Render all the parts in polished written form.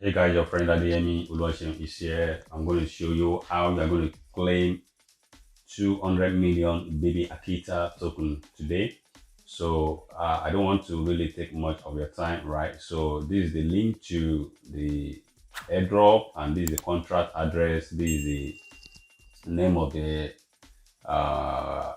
Hey guys, your friend Adeyemi Oluwaseun is here. I'm going to show you how you are going to claim 200 million baby Akita token today. So I don't want to really take much of your time, right? So this is the link to the airdrop, and this is the contract address. This is the name of the uh,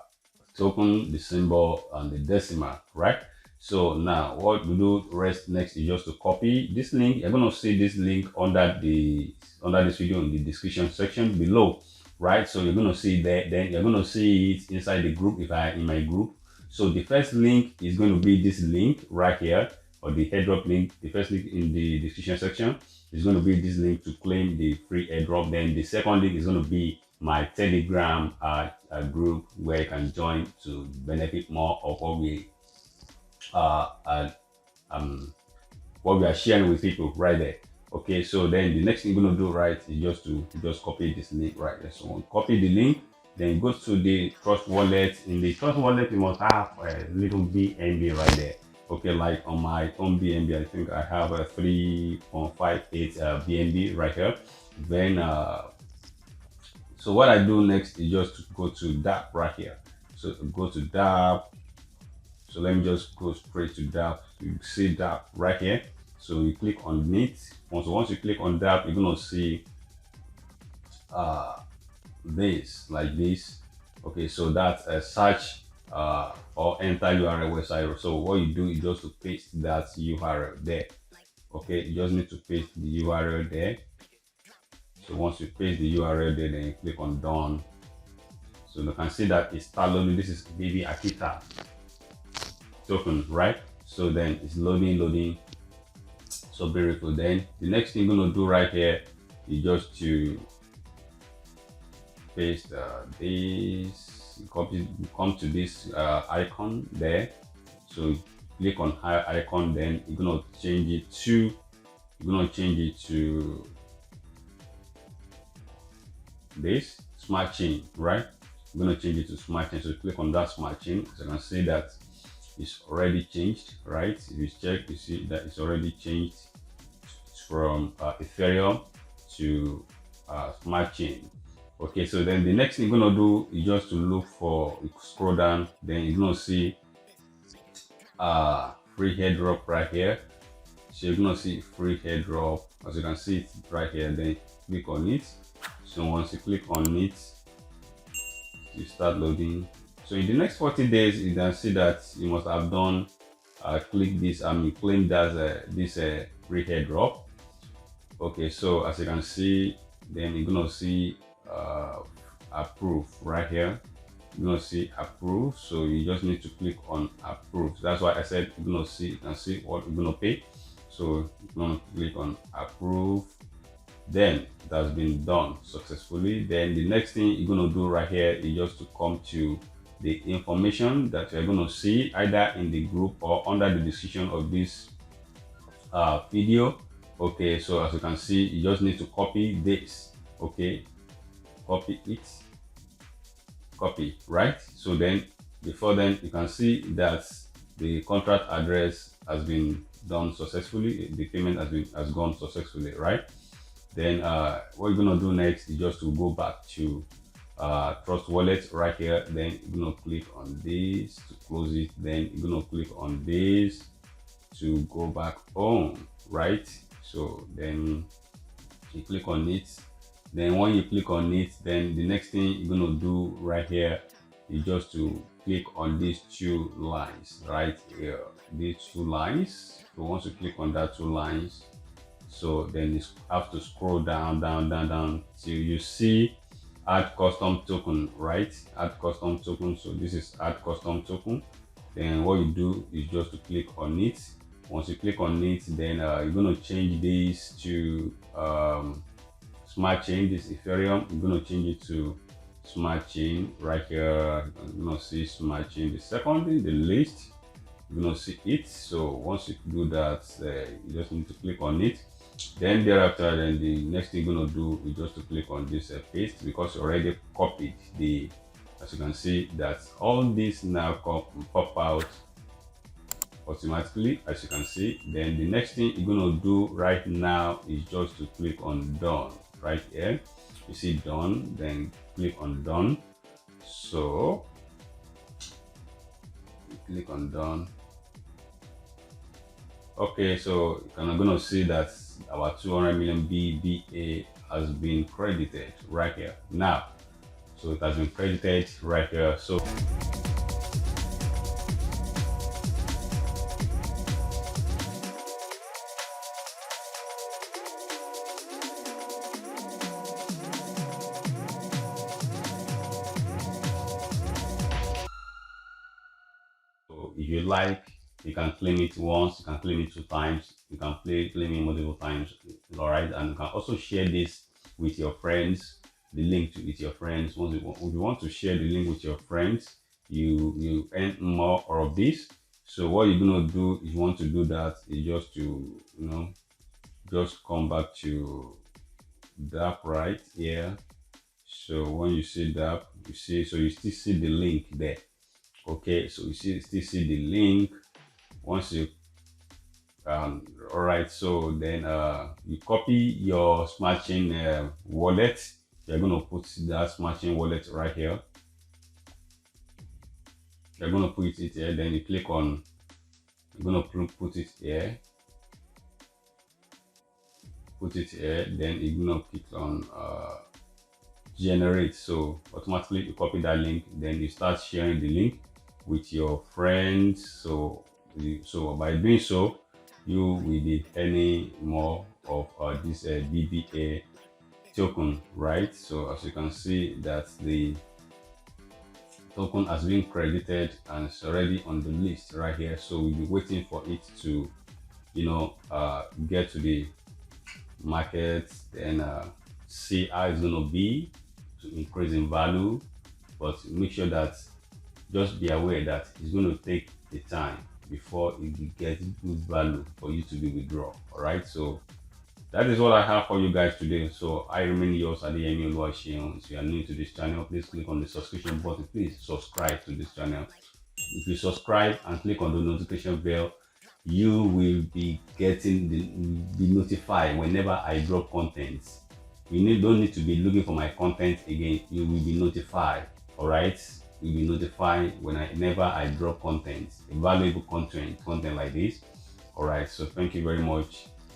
token, the symbol, and the decimal, right? So now what we do rest next is just to copy this link. You're going to see this link under this video in the description section below, right? So you're going to see that, then you're going to see it inside the group if I in my group. So the first link is going to be this link right here, or the airdrop link. The first link in the description section is going to be this link to claim the free airdrop. Then the second link is going to be my Telegram group, where you can join to benefit more of uh, what we are sharing with people right there. Okay, so then the next thing you're gonna do, right, is just copy this link right there. So copy the link, then go to the Trust Wallet. In the Trust Wallet, you must have a little BNB right there. Okay, like on my own BNB, I think I have a 3.58 BNB right here. Then so what I do next is just to go to DApp right here. So go to DApp. So let me just go straight to DApp. You see DApp right here. So you click on it. Once you click on DApp, you're gonna see this like this. Okay, so that's a search or enter URL website. So what you do is just to paste that URL there. Okay, you just need to paste the URL there. So once you paste the URL there, then you click on done. So you can see that it's start loading. This is baby Akita token, right? So then it's loading. So beautiful. Then the next thing you're gonna do right here is just to paste this. You come to this icon there. So you click on higher icon. Then you're gonna change it to this smart chain, right? I'm gonna change it to smart chain. So click on that smart chain. So you can see that it's already changed, right? If you check, you see that it's already changed from Ethereum to smart chain. Okay, so then the next thing you're gonna do is just to look for, scroll down, then you're gonna see free airdrop right here. So you're gonna see free airdrop, as you can see it right here. Then click on it. So once you click on it, you start loading. So in the next 40 days, you can see that you must have done click this, claim that this free airdrop. Okay, so as you can see, then you're gonna see approve right here. You're gonna see approve. So you just need to click on approve. That's why I said you can see what you're gonna pay. So you're gonna click on approve. Then it has been done successfully. Then the next thing you're going to do right here is just to come to the information that you're going to see either in the group or under the description of this video. Okay, so as you can see, you just need to copy this. Okay, copy it, copy, right? So then before then you can see that the contract address has been done successfully. The payment has gone successfully, right? Then what you're gonna do next is just to go back to Trust Wallet right here. Then you're gonna click on this to close it. Then you're gonna click on this to go back home, right? So then you click on it. Then when you click on it, then the next thing you're gonna do right here is just to click on these two lines right here. These two lines. So once you click on that two lines, so then you have to scroll down till you see add custom token, right? Add custom token. So this is add custom token. Then what you do is just to click on it. Once you click on it, then you're going to change this to smart chain. This Ethereum, you're going to change it to smart chain right here. You're going to see smart chain. The second thing, the list, you're going to see it. So once you do that, you just need to click on it. Then thereafter, then the next thing you're gonna do is just to click on this paste, because you already copied as you can see that all this now pop out automatically, as you can see. Then the next thing you're gonna do right now is just to click on done right here. You see done, then click on done. So you click on done. Okay, so I'm gonna see that our 200 million BBA has been credited right here now. So it has been credited right here. So if you like, you can claim it once, you can claim it 2 times, you can claim it multiple times. All right, and you can also share this with your friends. The link to with your friends. Once if you want to share the link with your friends, you earn more of this. So what you're gonna do if you want to do that is just to just come back to that right here. So when you see that, you see, so you still see the link there. Okay, so you still see the link. Once you all right, so then you copy your smart chain wallet. You're gonna put that smart chain wallet right here. You're gonna put it here, then you click on, you're gonna put it here, then you're gonna click on generate. So automatically you copy that link, then you start sharing the link with your friends. So by doing so, you will be earning more of this BBA token, right? So as you can see that the token has been credited and it's already on the list right here. So we'll be waiting for it to get to the market, then see how it's going to be to increase in value. But make sure that, just be aware that it's going to take the time before it gets good value for you to be withdraw. All right, so that is what I have for you guys today. So I remain yours, Adeyemi Oluwaseun. If you are new to this channel, please click on the subscription button. Please subscribe to this channel. If you subscribe and click on the notification bell, you will be notified whenever I drop content. You don't need to be looking for my content again. You will be notified. All right, you'll be notified whenever I drop content, valuable content like this. All right, so thank you very much.